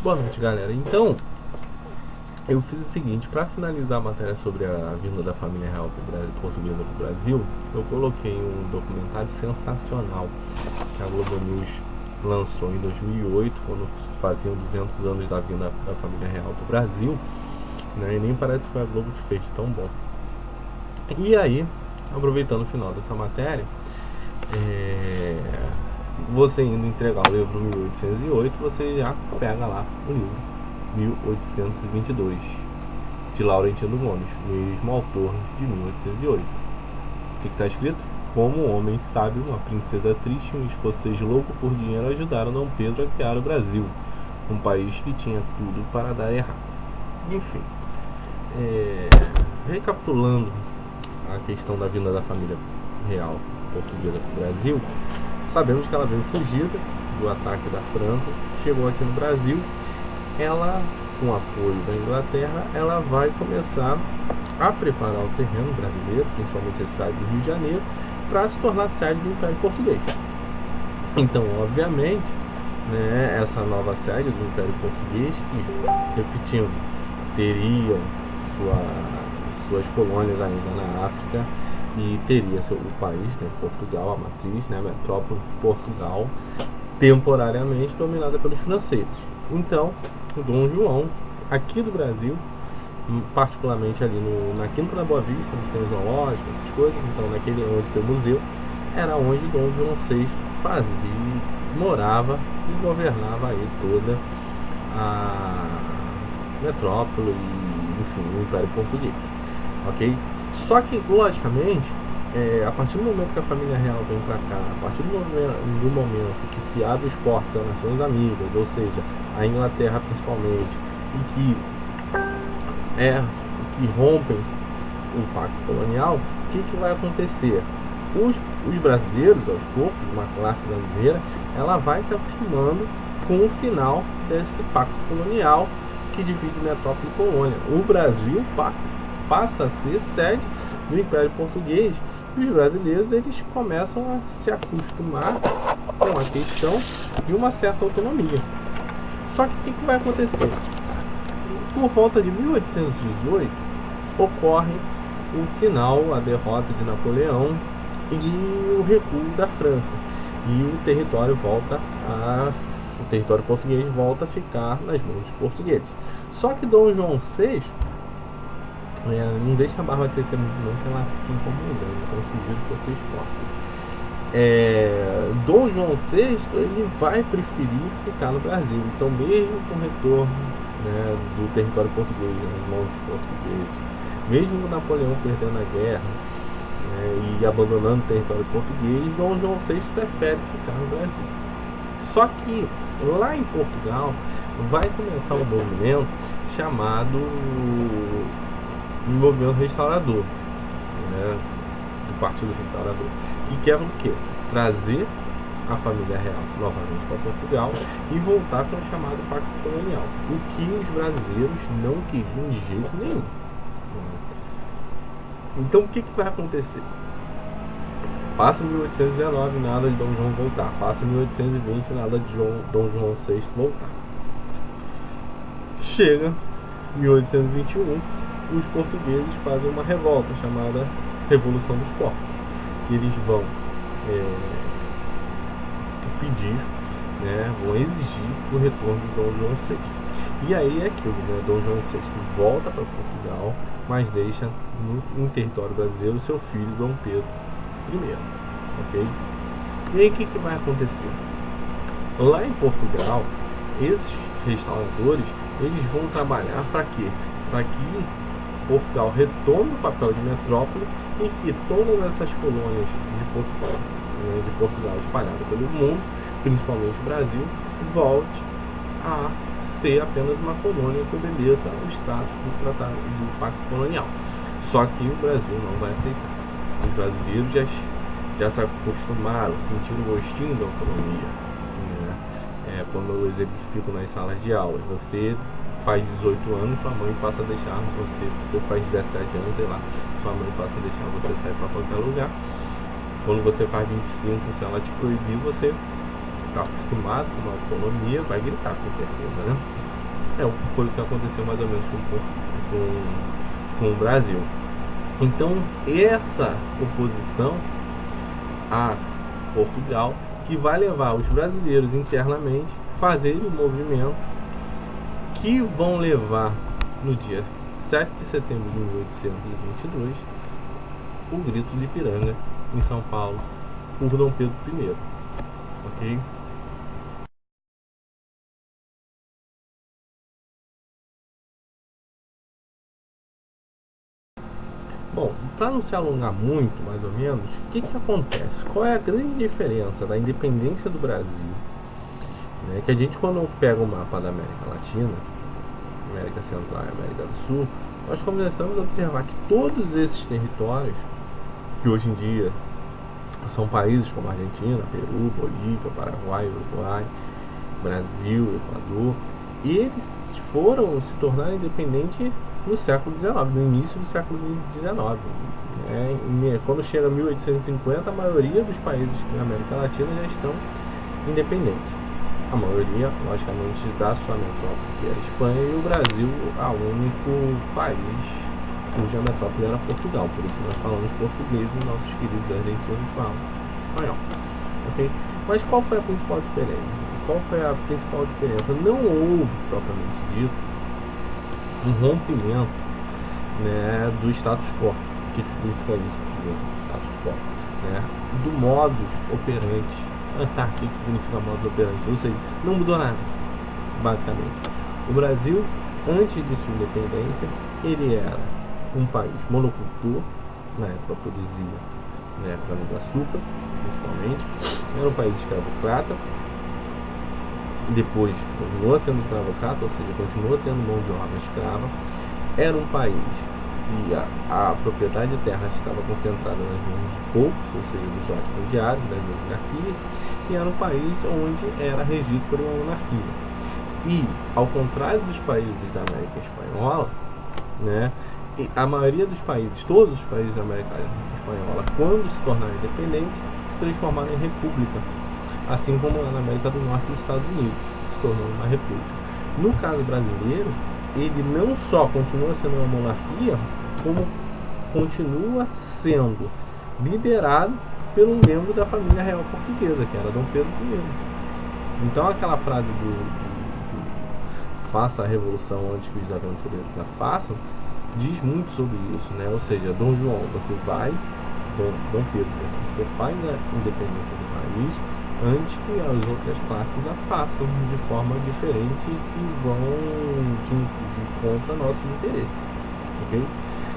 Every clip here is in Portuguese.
Boa noite, galera. Então, eu fiz o seguinte, para finalizar a matéria sobre a vinda da família real portuguesa para o Brasil, eu coloquei um documentário sensacional que a Globo News lançou em 2008, quando faziam 200 anos da vinda da família real para o Brasil, né? E nem parece que foi a Globo que fez, tão bom. E aí, aproveitando o final dessa matéria, é, você indo entregar o livro 1808, você já pega lá o livro 1822, de Laurentino Gomes, mesmo autor de 1808. O que está escrito? Como um homem sábio, uma princesa triste e um escocês louco por dinheiro ajudaram Dom Pedro a criar o Brasil, um país que tinha tudo para dar errado. Enfim, recapitulando a questão da vinda da família real portuguesa para o Brasil, sabemos que ela veio fugida do ataque da França, chegou aqui no Brasil. Ela, com o apoio da Inglaterra, ela vai começar a preparar o terreno brasileiro, principalmente a cidade do Rio de Janeiro, para se tornar sede do Império Português. Então, obviamente, né, essa nova sede do Império Português, que, repetindo, teriam suas colônias ainda na África, e teria o país, né, Portugal, a matriz, né, a metrópole Portugal, temporariamente dominada pelos franceses. Então, o Dom João, aqui do Brasil, particularmente ali na Quinta da Boa Vista, onde tem o zoológico, essas coisas, então naquele onde tem o museu, era onde Dom João VI morava e governava aí toda a metrópole e, enfim, o Império Português, ok? Só que, logicamente, a partir do momento que a família real vem para cá, a partir do momento que se abre os portos às nações amigas, ou seja, a Inglaterra principalmente, e que rompem o pacto colonial, o que vai acontecer? Os brasileiros, aos poucos, uma classe brasileira, ela vai se acostumando com o final desse pacto colonial que divide metrópole e colônia. O Brasil passa a ser sede do Império Português, e os brasileiros eles começam a se acostumar com a questão de uma certa autonomia. Só que o que vai acontecer? Por volta de 1818 ocorre o final, a derrota de Napoleão e o recuo da França, e o território português volta a ficar nas mãos dos portugueses. Só que Dom João VI, não deixa a barba crescer muito não, que ela fica incomodando, então sugiro que vocês cortem. Dom João VI ele vai preferir ficar no Brasil, então mesmo com o retorno, né, do território português nas mãos dos portugueses, mesmo com Napoleão perdendo a guerra, né, e abandonando o território português, Dom João VI prefere ficar no Brasil. Só que lá em Portugal vai começar um movimento chamado movimento restaurador, né, do Partido Restaurador, que quer o quê? Trazer a família real novamente para Portugal e voltar com o chamado Pacto Colonial, o que os brasileiros não queriam de jeito nenhum. Então o que vai acontecer? Passa 1819, nada de Dom João voltar. Passa 1820, nada de Dom João VI voltar. Chega 1821, os portugueses fazem uma revolta chamada Revolução dos Portos. Eles vão pedir, né, vão exigir o retorno de Dom João VI. E aí é aquilo, né, Dom João VI volta para Portugal, mas deixa em território brasileiro seu filho Dom Pedro I, ok? E aí o que vai acontecer? Lá em Portugal, esses restauradores, eles vão trabalhar para quê? Para que Portugal retome o papel de metrópole e que todas essas colônias de Portugal espalhadas pelo mundo, principalmente o Brasil, volte a ser apenas uma colônia que obedeça ao status do tratado do Pacto Colonial. Só que o Brasil não vai aceitar. Os brasileiros já se acostumaram, sentindo o gostinho da autonomia, né? Quando eu exemplifico nas salas de aulas, você faz 18 anos, sua mãe passa a deixar você faz 17 anos, sei lá, sua mãe passa a deixar você sair para qualquer lugar. Quando você faz 25, se ela te proibir, você está acostumado com uma autonomia, vai gritar com certeza, né? Foi o que aconteceu mais ou menos com o Brasil. Então, essa oposição a Portugal, que vai levar os brasileiros internamente a fazerem o movimento, que vão levar no dia 7 de setembro de 1822 o grito de Ipiranga em São Paulo por Dom Pedro I. Ok? Bom, para não se alongar muito, mais ou menos, o que acontece? Qual é a grande diferença da independência do Brasil? Né? Que a gente, quando pega o mapa da América Latina, América Central e América do Sul, nós começamos a observar que todos esses territórios, que hoje em dia são países como Argentina, Peru, Bolívia, Paraguai, Uruguai, Brasil, Equador, eles foram se tornar independentes no século XIX, no início do século XIX. Quando chega 1850, a maioria dos países da América Latina já estão independentes. A maioria, logicamente, da sua metrópole, que era a Espanha, e o Brasil, o único país cuja metrópole era Portugal. Por isso nós falamos português e nossos queridos argentinos falam espanhol. Okay? Mas qual foi a principal diferença? Não houve, propriamente dito, um rompimento, né, do status quo. O que significa isso? Status quo, né? Do modus operandi. O que significa modus operandi? Ou seja, não mudou nada, basicamente. O Brasil, antes de sua independência, ele era um país monocultor, na época produzia, né, cana-de-açúcar, principalmente. Era um país escravocrata. Depois continuou sendo escravocrata, ou seja, continuou tendo mão de obra escrava. Era um país que a propriedade de terra estava concentrada nas mãos de poucos, ou seja, dos latifundiários, das oligarquias, e era um país onde era regido por uma monarquia. E, ao contrário dos países da América Espanhola, né, a maioria dos países, todos os países da América Espanhola, quando se tornaram independentes, se transformaram em república. Assim como lá na América do Norte e nos Estados Unidos, se tornou uma república. No caso brasileiro, ele não só continua sendo uma monarquia, como continua sendo liderado por um membro da família real portuguesa, que era Dom Pedro I. Então aquela frase do faça a revolução antes que os aventureiros a façam, diz muito sobre isso, né? Ou seja, Dom João, Dom Pedro, você faz a independência do país antes que as outras classes a façam de forma diferente e vão de contra nossos interesses, ok?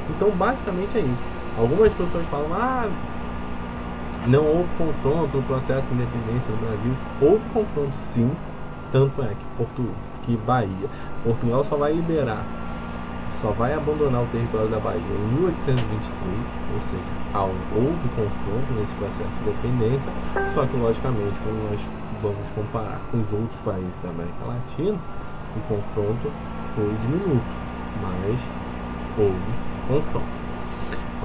Então basicamente é isso. Algumas pessoas falam, não houve confronto no processo de independência do Brasil. Houve confronto sim, tanto é que Portugal só vai liberar, só vai abandonar o território da Bahia em 1823, ou seja, houve confronto nesse processo de independência, só que logicamente quando nós vamos comparar com os outros países da América Latina, o confronto foi diminuto, mas houve confronto.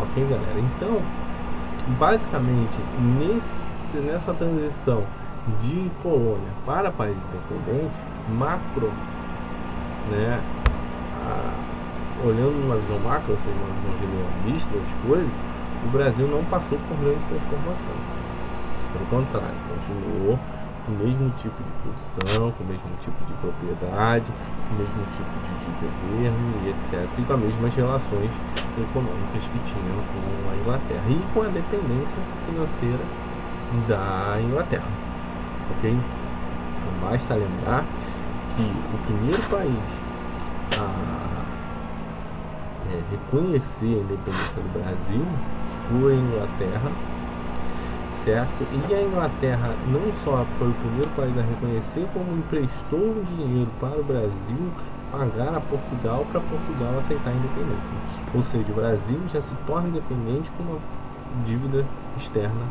Ok, galera? Então, basicamente, nessa transição de colônia para país independente, né, olhando numa visão macro, ou seja, uma visão generalista das coisas, o Brasil não passou por grandes transformações. Pelo contrário, continuou com o mesmo tipo de produção, com o mesmo tipo de propriedade, com o mesmo tipo de governo e etc. E com as mesmas relações econômicas que tinham com a Inglaterra e com a dependência financeira da Inglaterra. Ok? Então basta lembrar que o primeiro país a reconhecer a independência do Brasil foi a Inglaterra, certo? E a Inglaterra não só foi o primeiro país a reconhecer, como emprestou um dinheiro para o Brasil pagar a Portugal para Portugal aceitar a independência. Ou seja, o Brasil já se torna independente com uma dívida externa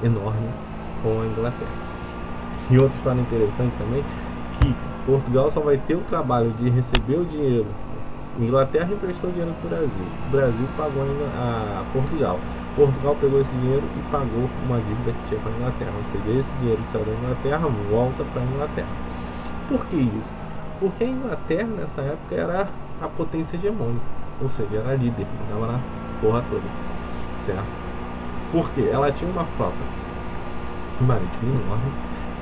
enorme com a Inglaterra. E outra história interessante também, que Portugal só vai ter o trabalho de receber o dinheiro. A Inglaterra emprestou dinheiro para o Brasil. O Brasil pagou a Portugal. Portugal pegou esse dinheiro e pagou uma dívida que tinha com a Inglaterra. Ou seja, esse dinheiro que saiu da Inglaterra volta para a Inglaterra. Por que isso? Porque a Inglaterra nessa época era a potência hegemônica, ou seja, era a líder, mandava na porra toda, certo? Porque ela tinha uma frota marítima enorme,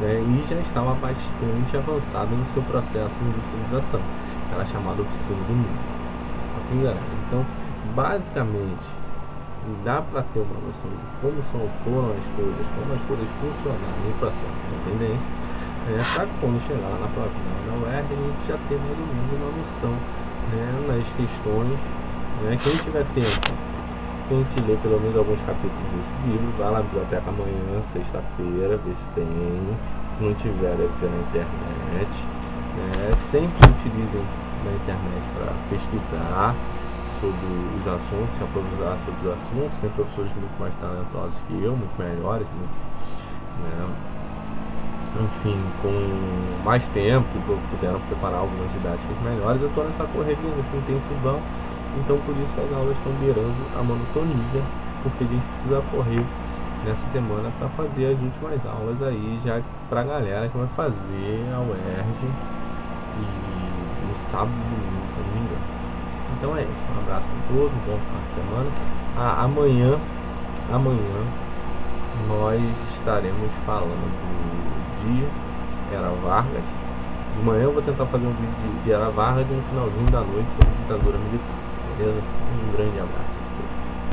né, e já estava bastante avançada no seu processo de industrialização. Era chamada Oficina do Mundo. Ok, galera? Então, basicamente, dá para ter uma noção de como foram as coisas, como as coisas funcionaram no processo de independência, para quando chegar lá na prova final da UERJ, a gente já ter mais ou menos uma noção, né, nas questões, né, quem tiver tempo, quem te lê pelo menos alguns capítulos desse livro, vai lá na biblioteca amanhã, sexta-feira, ver se tem. Se não tiver, deve ter na internet. Sempre utilizem na internet para pesquisar sobre os assuntos, se aprofundar sobre os assuntos. Tem professores muito mais talentosos que eu, muito melhores, né? Enfim, com mais tempo, que puderam preparar algumas didáticas melhores. Eu estou nessa correria, nesse intensivão. Então por isso que as aulas estão beirando a monotonia, porque a gente precisa correr nessa semana para fazer as últimas aulas aí, já para a galera que vai fazer a UERJ e no sábado e domingo, se eu não me engano. Então é isso, um abraço a todos, um bom final de semana. Amanhã nós estaremos falando de Era Vargas. De manhã eu vou tentar fazer um vídeo de Era Vargas e no finalzinho da noite sobre ditadura militar. Beleza? Um grande abraço.